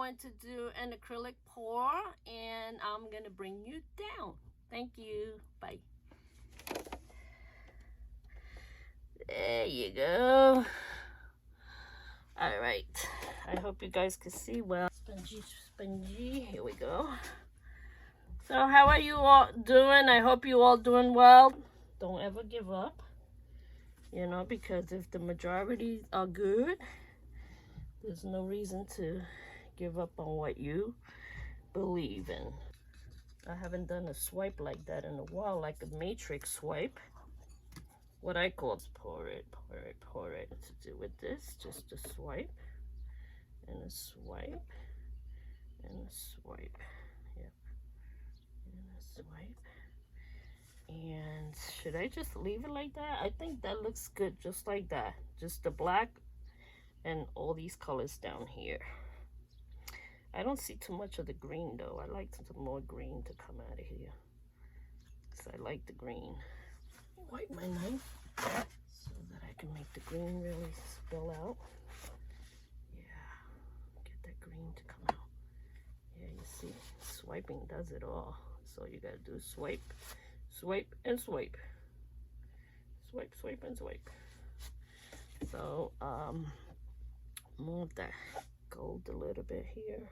going to do an acrylic pour, and I'm gonna bring you down. Thank you. Bye. There you go. All right. I hope you guys can see well. Spongy, spongy. Here we go. So how are you all doing? I hope you all doing well. Don't ever give up, you know, because if the majority are good, there's no reason to give up on what you believe in. I haven't done a swipe like that in a while, like a matrix swipe. What I call pour it, pour it, pour it. To do with this, just a swipe, and a swipe, and a swipe. Yep, and a swipe. And should I just leave it like that? I think that looks good, just like that. Just the black and all these colors down here. I don't see too much of the green though. I like some more green to come out of here. So I like the green. Wipe my knife so that I can make the green really spill out. Yeah, get that green to come out. Yeah, you see, swiping does it all. So you gotta do swipe, swipe, and swipe. Swipe, swipe, and swipe. So, move that gold a little bit here.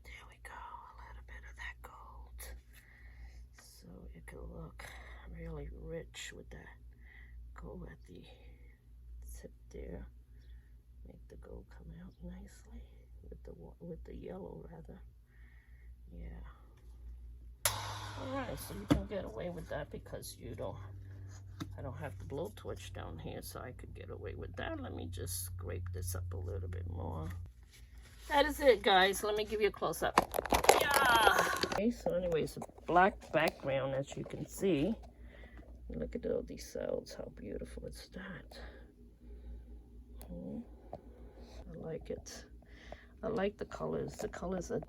There we go, a little bit of that gold. So it can look really rich with that gold at the tip there. Make the gold come out nicely with the yellow rather. Yeah. All right, so you can get away with that because I don't have the blowtorch down here, so I could get away with that. Let me just scrape this up a little bit more. That is it, guys. Let me give you a close-up. Yeah. Okay, so anyways, a black background, as you can see. Look at all these cells. How beautiful is that? I like it. I like the colors. The colors are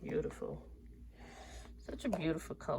beautiful. Such a beautiful color.